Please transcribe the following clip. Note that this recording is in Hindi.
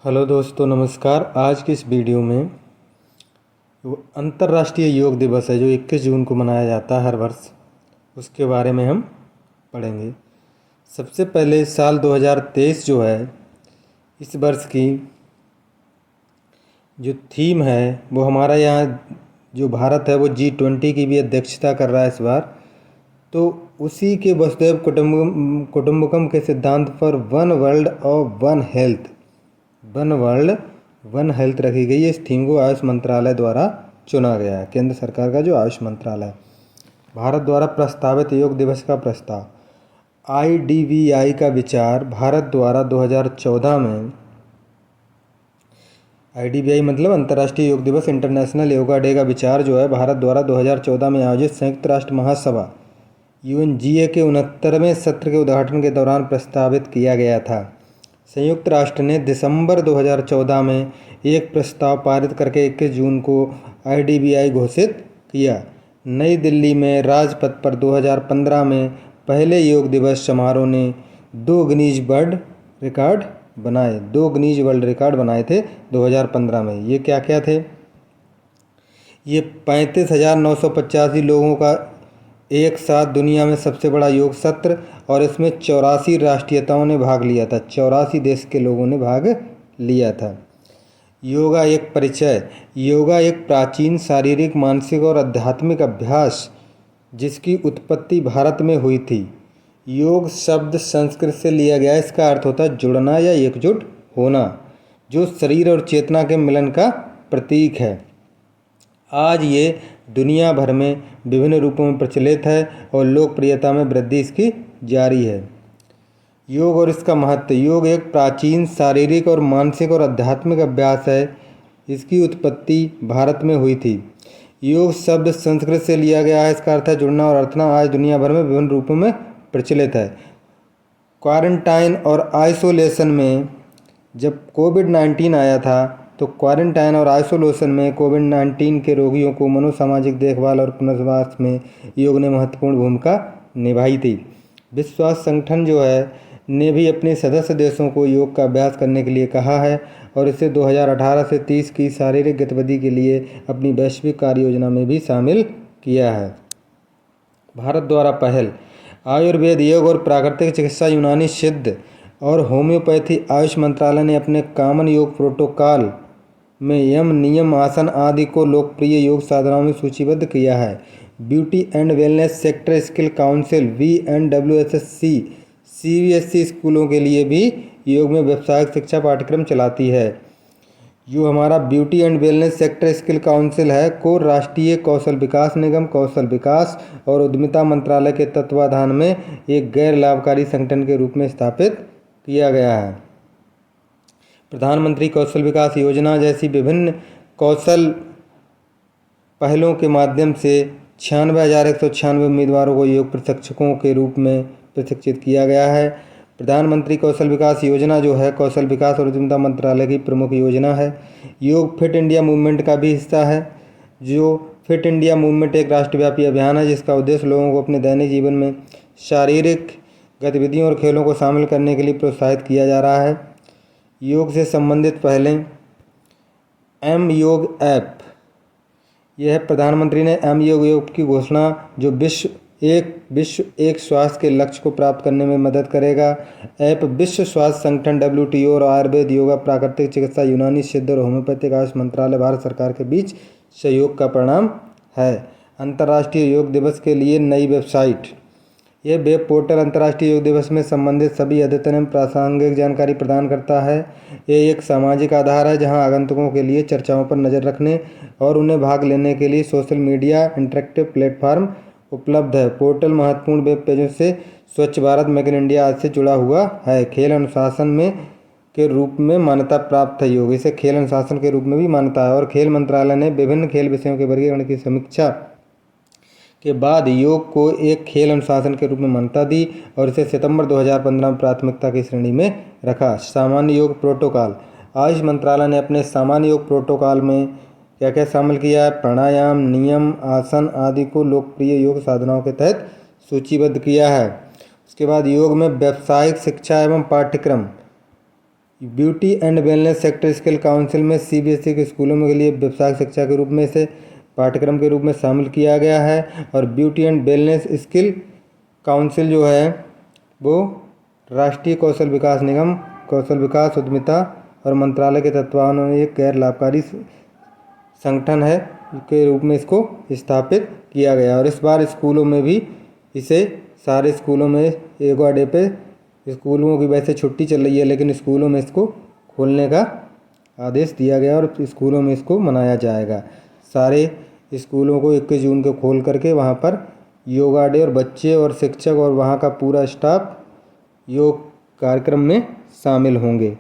हेलो दोस्तों, नमस्कार। आज की इस वीडियो में अंतर्राष्ट्रीय योग दिवस है जो 21 जून को मनाया जाता है हर वर्ष, उसके बारे में हम पढ़ेंगे। सबसे पहले साल 2023 जो है, इस वर्ष की जो थीम है वो हमारा यहाँ जो भारत है वो G20 की भी अध्यक्षता कर रहा है इस बार। तो उसी के वसुधैव कुटुंबकम के सिद्धांत पर वन वर्ल्ड और वन हेल्थ रखी गई है। इस थीम को आयुष मंत्रालय द्वारा चुना गया है, केंद्र सरकार का जो आयुष मंत्रालय है। भारत द्वारा प्रस्तावित योग दिवस का प्रस्ताव IDVI का विचार भारत द्वारा 2014 में, IDVI मतलब अंतर्राष्ट्रीय योग दिवस, इंटरनेशनल योगा डे का विचार जो है भारत द्वारा 2014 में आयोजित संयुक्त राष्ट्र महासभा UNGA के 69वें सत्र के उद्घाटन के दौरान प्रस्तावित किया गया था। संयुक्त राष्ट्र ने दिसंबर 2014 में एक प्रस्ताव पारित करके 21 जून को IDVI घोषित किया। नई दिल्ली में राजपथ पर 2015 में पहले योग दिवस समारोह ने 2 गिनीज वर्ल्ड रिकॉर्ड बनाए थे 2015 में। ये क्या क्या थे? ये 35,985 लोगों का एक साथ दुनिया में सबसे बड़ा योग सत्र, और इसमें 84 राष्ट्रीयताओं ने भाग लिया था। 84 देश के लोगों ने भाग लिया था। योगा एक परिचय। योगा एक प्राचीन शारीरिक, मानसिक और आध्यात्मिक अभ्यास जिसकी उत्पत्ति भारत में हुई थी। योग शब्द संस्कृत से लिया गया है। इसका अर्थ होता है जुड़ना या एकजुट होना, जो शरीर और चेतना के मिलन का प्रतीक है। आज ये दुनिया भर में विभिन्न रूपों में प्रचलित है और लोकप्रियता में वृद्धि इसकी जारी है। योग और इसका महत्व। योग एक प्राचीन शारीरिक और मानसिक और आध्यात्मिक अभ्यास है। इसकी उत्पत्ति भारत में हुई थी। योग शब्द संस्कृत से लिया गया है। इसका अर्थ है जुड़ना और अर्थना। आज दुनिया भर में विभिन्न रूपों में प्रचलित है। क्वारंटाइन और आइसोलेशन में जब कोविड-19 आया था, तो क्वारंटाइन और आइसोलेशन में कोविड-19 के रोगियों को मनोसामाजिक देखभाल और पुनर्वास में योग ने महत्वपूर्ण भूमिका निभाई थी। विश्व स्वास्थ्य संगठन जो है ने भी अपने सदस्य देशों को योग का अभ्यास करने के लिए कहा है और इसे 2018 से 30 की शारीरिक गतिविधि के लिए अपनी वैश्विक कार्य योजना में भी शामिल किया है। भारत द्वारा पहल। आयुर्वेद, योग और प्राकृतिक चिकित्सा, यूनानी सिद्ध और होम्योपैथी। आयुष मंत्रालय ने अपने कॉमन योग प्रोटोकॉल में यम, नियम, आसन आदि को लोकप्रिय योग साधनाओं में सूचीबद्ध किया है। Beauty and wellness sector skill council VNWSSC CBSE स्कूलों के लिए भी योग में व्यावसायिक शिक्षा पाठ्यक्रम चलाती है। जो हमारा beauty and wellness sector skill council है को राष्ट्रीय कौशल विकास निगम, कौशल विकास और उद्यमिता मंत्रालय के तत्वाधान में एक गैर लाभकारी संगठन के रूप में स्थापित किया गया है। प्रधानमंत्री कौशल विकास योजना जैसी विभिन्न कौशल पहलों के माध्यम से 96,196 उम्मीदवारों को योग प्रशिक्षकों के रूप में प्रशिक्षित किया गया है। प्रधानमंत्री कौशल विकास योजना जो है कौशल विकास और उद्यमिता मंत्रालय की प्रमुख योजना है। योग फिट इंडिया मूवमेंट का भी हिस्सा है। जो फिट इंडिया मूवमेंट एक राष्ट्रव्यापी अभियान है जिसका उद्देश्य लोगों को अपने दैनिक जीवन में शारीरिक गतिविधियों और खेलों को शामिल करने के लिए प्रोत्साहित किया जा रहा है। योग से संबंधित पहलें M-योग ऐप, यह प्रधानमंत्री ने M-योग की घोषणा जो विश्व एक स्वास्थ्य के लक्ष्य को प्राप्त करने में मदद करेगा। ऐप विश्व स्वास्थ्य संगठन WTO और आयुर्वेद, योगा, प्राकृतिक चिकित्सा, यूनानी सिद्ध और होम्योपैथिक आयुष मंत्रालय भारत सरकार के बीच सहयोग का परिणाम है। अंतर्राष्ट्रीय योग दिवस के लिए नई वेबसाइट। यह वेब पोर्टल अंतर्राष्ट्रीय योग दिवस में संबंधित सभी अद्यतन एवं प्रासंगिक जानकारी प्रदान करता है। यह एक सामाजिक आधार है जहां आगंतुकों के लिए चर्चाओं पर नज़र रखने और उन्हें भाग लेने के लिए सोशल मीडिया इंटरेक्टिव प्लेटफॉर्म उपलब्ध है। पोर्टल महत्वपूर्ण वेब पेजों से स्वच्छ भारत, मेक इन इंडिया आदि से जुड़ा हुआ है। खेल अनुशासन में के रूप में मान्यता प्राप्त है योग। इसे खेल अनुशासन के रूप में भी मान्यता है और खेल मंत्रालय ने विभिन्न खेल विषयों के वर्गीकरण की समीक्षा के बाद योग को एक खेल अनुशासन के रूप में मान्यता दी और इसे सितंबर 2015 में प्राथमिकता की श्रेणी में रखा। सामान्य योग प्रोटोकॉल। आयुष मंत्रालय ने अपने सामान्य योग प्रोटोकॉल में क्या क्या शामिल किया है? प्राणायाम, नियम, आसन आदि को लोकप्रिय योग साधनाओं के तहत सूचीबद्ध किया है। उसके बाद योग में व्यावसायिक शिक्षा एवं पाठ्यक्रम। Beauty and wellness sector skill council में सीबीएसई के स्कूलों के लिए व्यावसायिक शिक्षा के रूप में इसे पाठ्यक्रम के रूप में शामिल किया गया है। और beauty and wellness skill council जो है वो राष्ट्रीय कौशल विकास निगम, कौशल विकास, उद्यमिता और मंत्रालय के तत्वावधान में एक गैर लाभकारी संगठन है के रूप में इसको स्थापित किया गया। और इस बार स्कूलों में भी इसे सारे स्कूलों में योगा डे पे, स्कूलों की वैसे छुट्टी चल रही है लेकिन स्कूलों में इसको खोलने का आदेश दिया गया और स्कूलों में इसको मनाया जाएगा। सारे स्कूलों को 21 जून को खोल करके वहाँ पर योगा डे और बच्चे और शिक्षक और वहाँ का पूरा स्टाफ योग कार्यक्रम में शामिल होंगे।